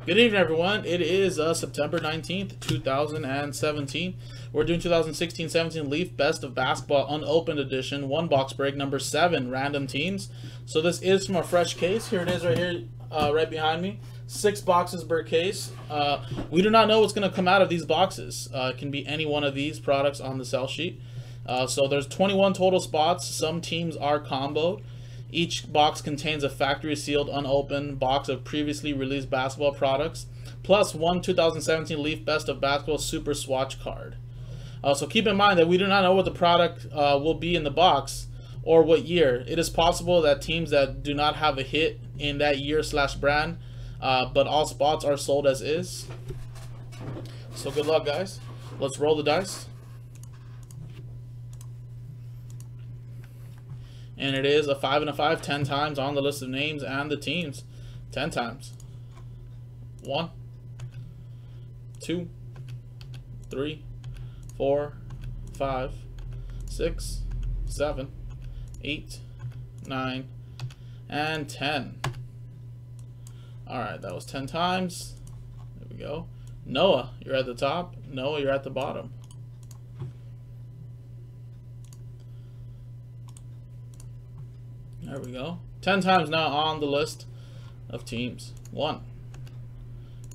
Good evening, everyone. It is September 19th, 2017. We're doing 2016-17 Leaf Best of Basketball Unopened Edition, one box break, number 7, random teams. So this is from a fresh case. Here it is right here, right behind me. 6 boxes per case. We do not know what's going to come out of these boxes. It can be any one of these products on the sell sheet. So there's 21 total spots. Some teams are comboed. Each box contains a factory-sealed, unopened box of previously released basketball products, plus one 2017 Leaf Best of Basketball Super Swatch card. So keep in mind that we do not know what the product will be in the box or what year. It is possible that teams that do not have a hit in that year/brand, but all spots are sold as is. So good luck, guys. Let's roll the dice. And it is a 5 and a 5, 10 times on the list of names and the teams. 10 times. 1, 2, 3, 4, 5, 6, 7, 8, 9, and 10. Alright, that was 10 times. There we go. Noah, you're at the top. Noah, you're at the bottom. There we go. 10 times now on the list of teams. 1,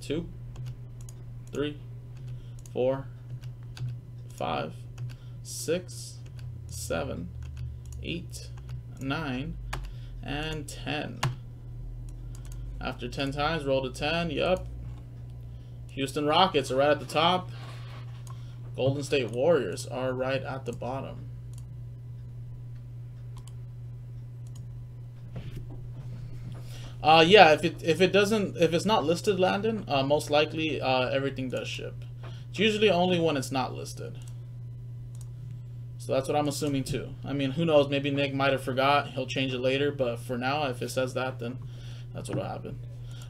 2, 3, 4, 5, 6, 7, 8, 9, and 10. After 10 times, roll to 10. Yup. Houston Rockets are right at the top. Golden State Warriors are right at the bottom. Yeah, if it's not listed, Landon, most likely everything does ship. It's usually only when it's not listed. So that's what I'm assuming too. I mean, who knows? Maybe Nick might have forgot. He'll change it later. But for now, if it says that, then that's what'll happen.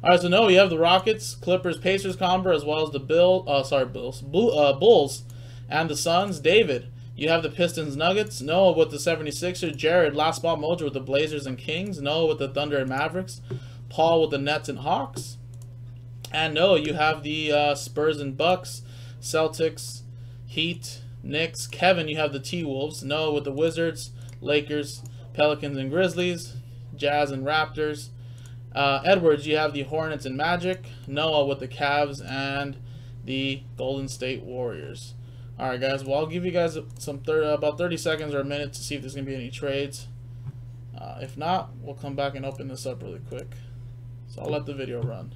All right. So no, you have the Rockets, Clippers, Pacers combo, as well as the Bulls, and the Suns. David, you have the Pistons, Nuggets. Noah with the 76ers. Jared, last spot mojo with the Blazers and Kings. Noah with the Thunder and Mavericks. Paul with the Nets and Hawks. And Noah, you have the Spurs and Bucks. Celtics, Heat, Knicks. Kevin, you have the T-Wolves. Noah with the Wizards, Lakers, Pelicans and Grizzlies. Jazz and Raptors. Edwards, you have the Hornets and Magic. Noah with the Cavs and the Golden State Warriors. Alright, guys. Well, I'll give you guys about 30 seconds or a minute to see if there's going to be any trades. If not, we'll come back and open this up really quick. So I'll let the video run.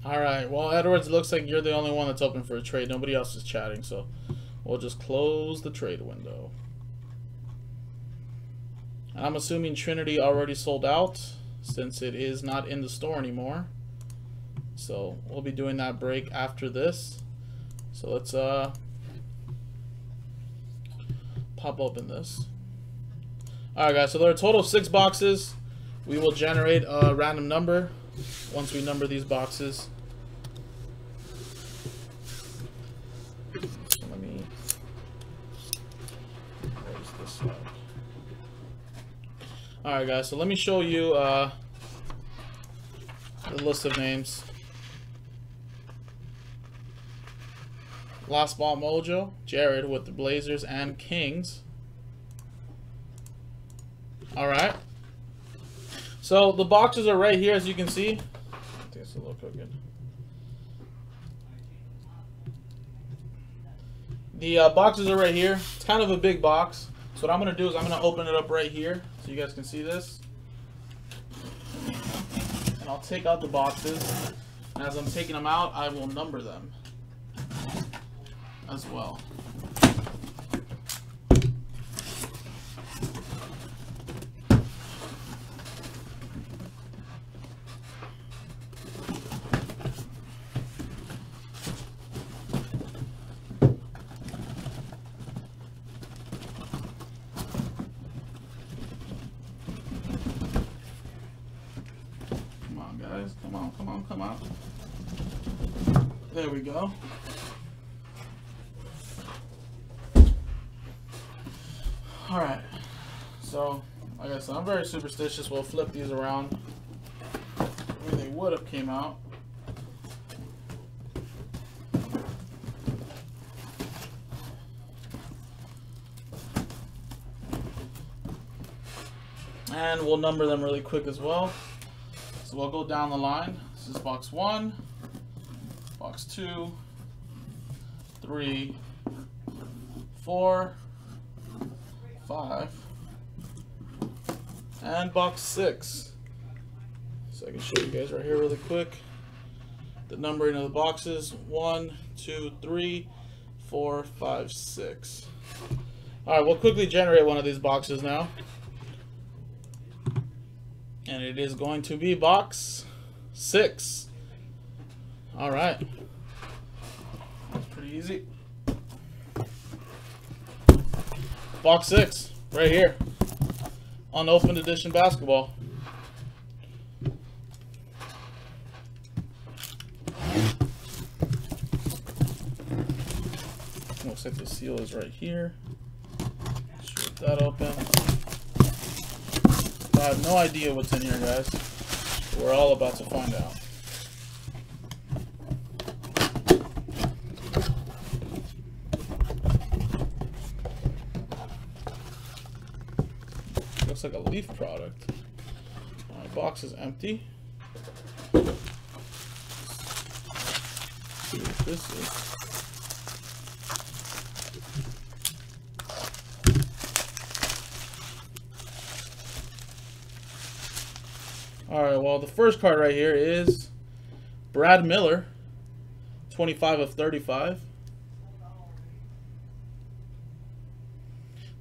Alright, well, Edwards, it looks like you're the only one that's open for a trade. Nobody else is chatting, so we'll just close the trade window. I'm assuming Trinity already sold out since it is not in the store anymore. So we'll be doing that break after this. So let's pop open this. Alright guys, so there are a total of 6 boxes. We will generate a random number once we number these boxes. So let me... Where's this side? Alright guys, so let me show you the list of names. Last Ball Mojo, Jared with the Blazers and Kings. Alright. So the boxes are right here, as you can see. I think it's a little crooked. The boxes are right here. It's kind of a big box. So what I'm going to do is I'm going to open it up right here so you guys can see this. And I'll take out the boxes. And as I'm taking them out, I will number them as well. Guys, come on, come on, come on. There we go. Alright, so like I said, I'm very superstitious. We'll flip these around where they would have came out. And we'll number them really quick as well. So we'll go down the line. This is box 1, box 2, 3, 4, 5, and box 6. So I can show you guys right here really quick. The numbering of the boxes: 1, 2, 3, 4, 5, 6. Alright, we'll quickly generate one of these boxes now. And it is going to be box 6. Alright. That's pretty easy. Box 6, right here. Unopened edition basketball. Looks like the seal is right here. Strip that open. I have no idea what's in here, guys. We're all about to find out. Looks like a Leaf product. My box is empty. Let's see what this is. Alright, well, the first card right here is Brad Miller, 25 of 35.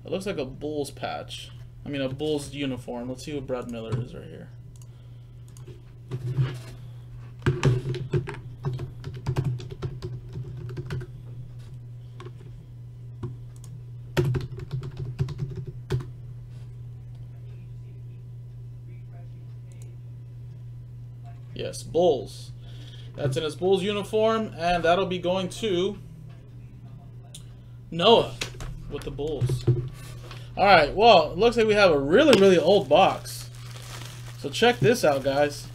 It looks like a Bulls patch. I mean, a Bulls uniform. Let's see what Brad Miller is right here. Yes, Bulls. That's in his Bulls uniform, and that'll be going to Noah with the Bulls. Alright, well, it looks like we have a really, really old box. So check this out, guys.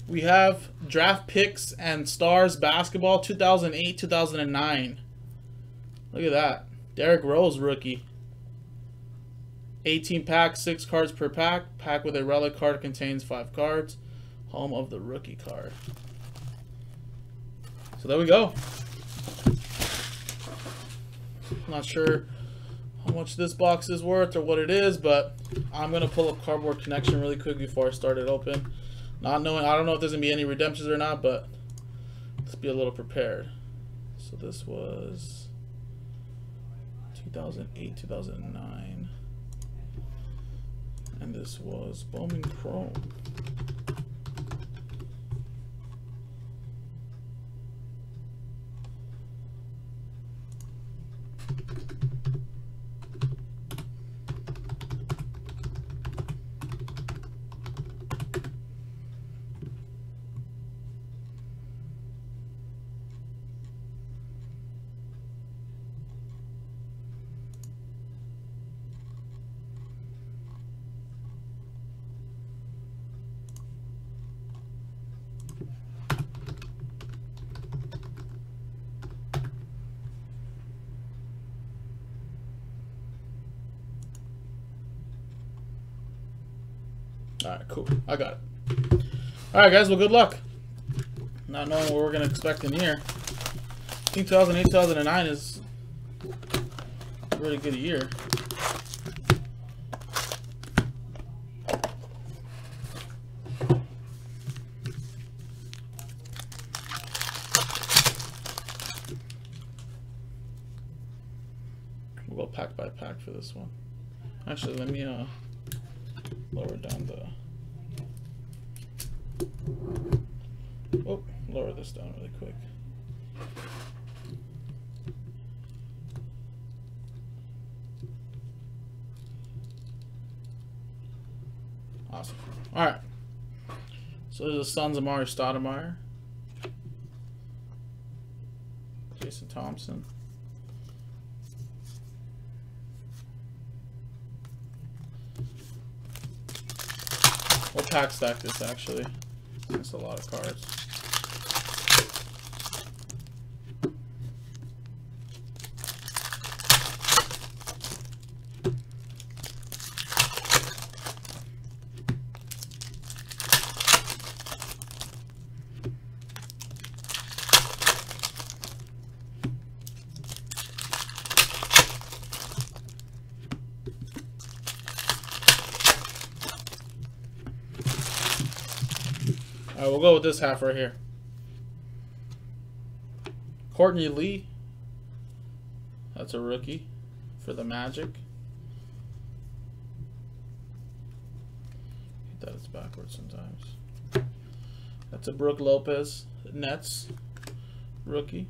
We have draft picks and stars basketball 2008, 2009. Look at that. Derrick Rose rookie. 18 packs, 6 cards per pack. Pack with a relic card contains 5 cards. Home of the rookie card. So there we go. Not sure how much this box is worth or what it is, but I'm gonna pull up Cardboard Connection really quick before I start it open. Not knowing, I don't know if there's gonna be any redemptions or not, but let's be a little prepared. So this was 2008, 2009, and this was Bowman Chrome. Alright, cool. I got it. Alright, guys. Well, good luck. Not knowing what we're going to expect in here. I think 2008, 2009 is a really good year. We'll go pack by pack for this one. Actually, let me lower down the... Oh, lower this down really quick. Awesome. All right. So there's the Suns of Amari Stoudemire, Jason Thompson, we'll pack stack this actually. That's a lot of cards. All right, we'll go with this half right here. Courtney Lee. That's a rookie for the Magic. That it's backwards sometimes. That's a Brooke Lopez, Nets rookie.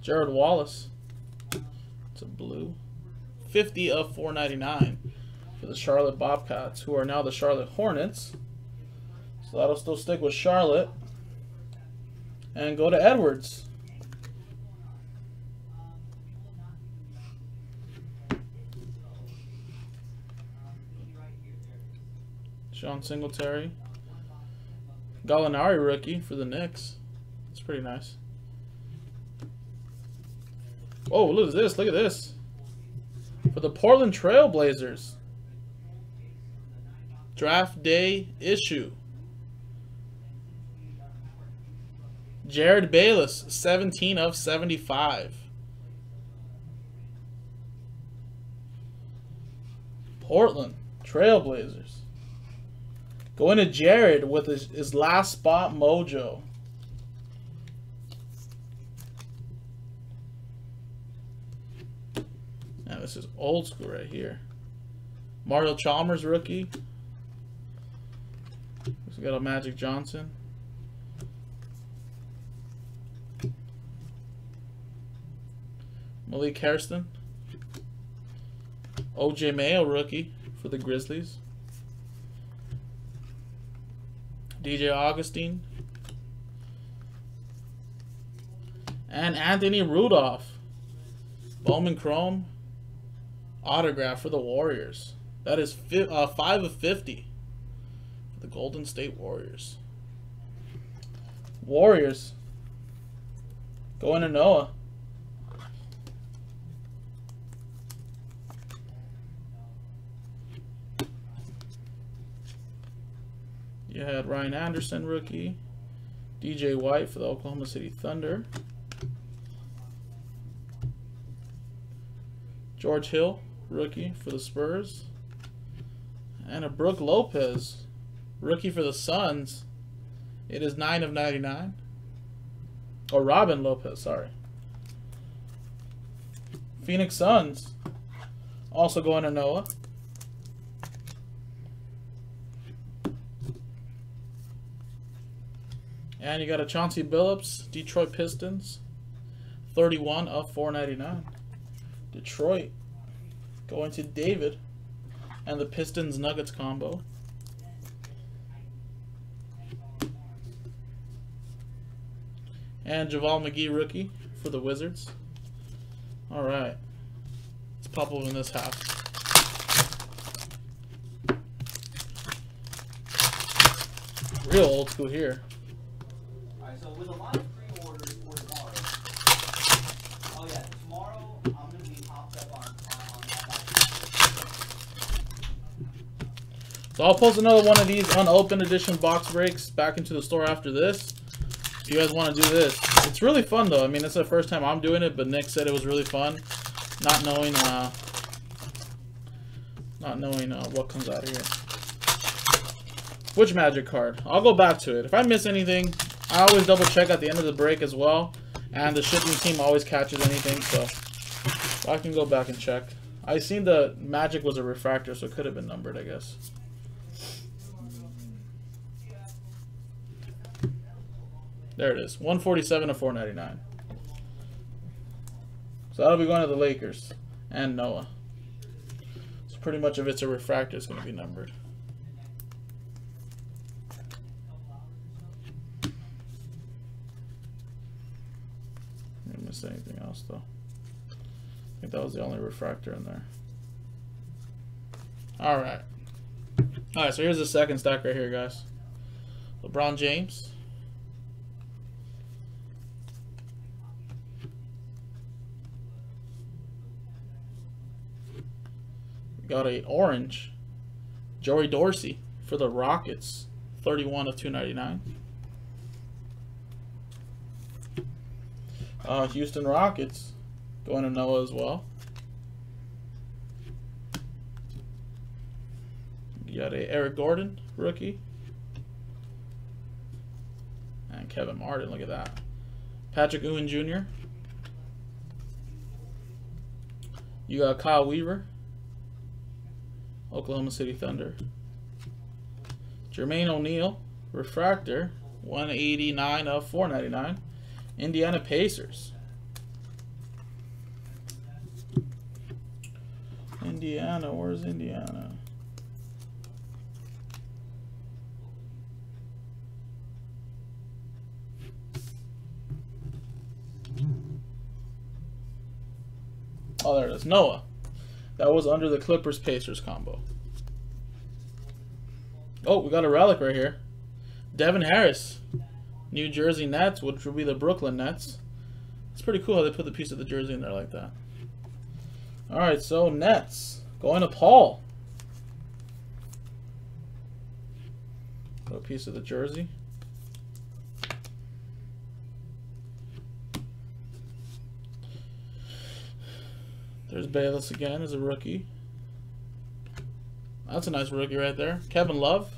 Jared Wallace. It's a blue. 50 of 499 for the Charlotte Bobcats, who are now the Charlotte Hornets. So that'll still stick with Charlotte. And go to Edwards. Sean Singletary. Gallinari rookie for the Knicks. It's pretty nice. Oh, look at this. Look at this. For the Portland Trail Blazers. Draft day issue. Jared Bayless, 17 of 75. Portland Trail Blazers. Going to Jared with his last spot mojo. Now this is old school right here. Mario Chalmers rookie. We got a Magic Johnson. Malik Hairston. OJ Mayo rookie for the Grizzlies. DJ Augustine. And Anthony Rudolph. Bowman Chrome. Autograph for the Warriors. That is 5 of 50. For the Golden State Warriors. Warriors. Going to Noah. You had Ryan Anderson, rookie. DJ White for the Oklahoma City Thunder. George Hill, rookie for the Spurs. And a Brooke Lopez, rookie for the Suns. It is 9 of 99. Or Robin Lopez, sorry. Phoenix Suns. Also going to Noah. And you got a Chauncey Billups, Detroit Pistons, 31 of 499. Detroit going to David and the Pistons Nuggets combo. And JaVale McGee rookie for the Wizards. All right, let's pop open this half. Real old school here. So with a lot of pre-orders for tomorrow, oh yeah, tomorrow I'm going to be popped up on that. So I'll post another one of these unopened edition box breaks back into the store after this. If you guys want to do this. It's really fun though. I mean, it's the first time I'm doing it, but Nick said it was really fun. Not knowing what comes out of here. Which Magic card? I'll go back to it. If I miss anything, I always double check at the end of the break as well. And the shipping team always catches anything, so I can go back and check. I seen the Magic was a refractor, so it could have been numbered, I guess. There it is. 147 of 499. So that'll be going to the Lakers and Noah. So pretty much if it's a refractor, it's going to be numbered. Didn't miss anything else though. I think that was the only refractor in there. Alright. Alright, so here's the second stack right here, guys. LeBron James. We got a orange Joey Dorsey for the Rockets. 31 of 299. Houston Rockets going to Noah as well. You got a Eric Gordon rookie. And Kevin Martin, look at that. Patrick Ewing Jr. You got Kyle Weaver, Oklahoma City Thunder. Jermaine O'Neal, refractor, 189 of 499. Indiana Pacers. Indiana, where's Indiana? Oh, there it is. Noah. That was under the Clippers-Pacers combo. Oh, we got a relic right here. Devin Harris. New Jersey Nets, which would be the Brooklyn Nets. It's pretty cool how they put the piece of the jersey in there like that. Alright, so Nets. Going to Paul. Got a piece of the jersey. There's Bayless again as a rookie. That's a nice rookie right there. Kevin Love.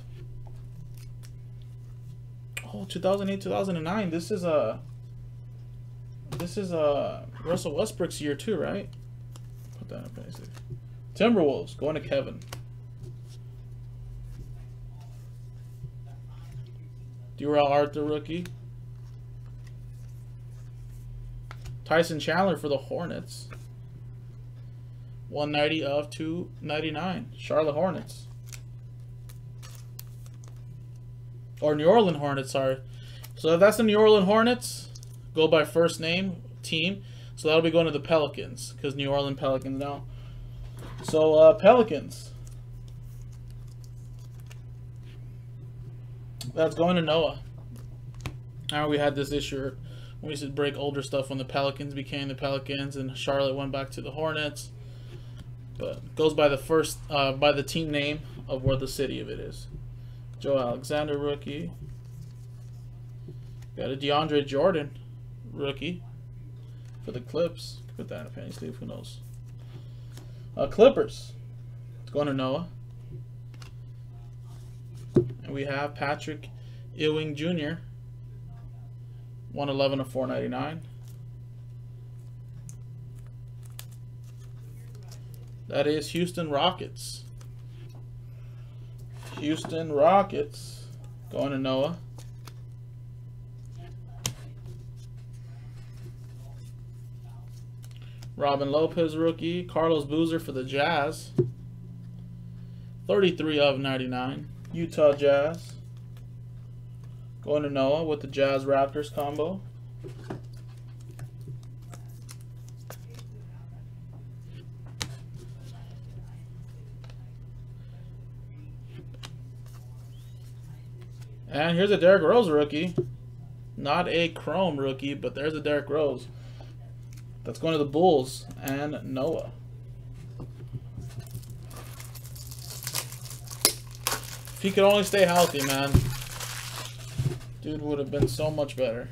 Oh, 2008, 2009. This is Russell Westbrook's year too, right? Put that in basic. Timberwolves going to Kevin. Durrell Arthur rookie. Tyson Chandler for the Hornets. 190 of 299. Charlotte Hornets. Or New Orleans Hornets, sorry. So if that's the New Orleans Hornets, go by first name, team. So that'll be going to the Pelicans, because New Orleans Pelicans now. So, Pelicans. That's going to Noah. Now we had this issue when we used to break older stuff when the Pelicans became the Pelicans and Charlotte went back to the Hornets. But it goes by the first, by the team name of where the city of it is. Joe Alexander rookie. Got a DeAndre Jordan rookie for the Clips. Put that in a penny sleeve, who knows. Clippers. It's going to Noah. And we have Patrick Ewing Jr. 111 of 499. That is Houston Rockets. Houston Rockets going to Noah. Robin Lopez rookie. Carlos Boozer for the Jazz. 33 of 99. Utah Jazz. Going to Noah with the Jazz Raptors combo. And here's a Derrick Rose rookie. Not a Chrome rookie, but there's a Derrick Rose. That's going to the Bulls and Noah. he could only stay healthy, man, dude would have been so much better.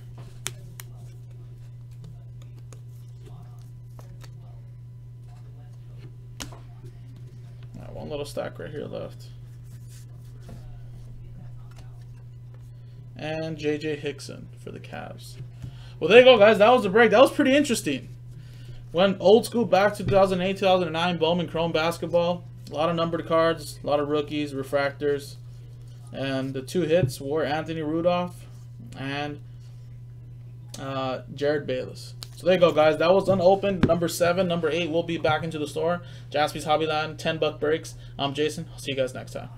Alright, one little stack right here left. And J.J. Hickson for the Cavs. Well, there you go, guys. That was the break. That was pretty interesting. Went old school back to 2008, 2009, Bowman Chrome basketball. A lot of numbered cards, a lot of rookies, refractors. And the 2 hits were Anthony Rudolph and Jared Bayless. So there you go, guys. That was unopened. Number 7, number 8 will be back into the store. Jaspy's Hobbyland, $10 breaks. I'm Jason. I'll see you guys next time.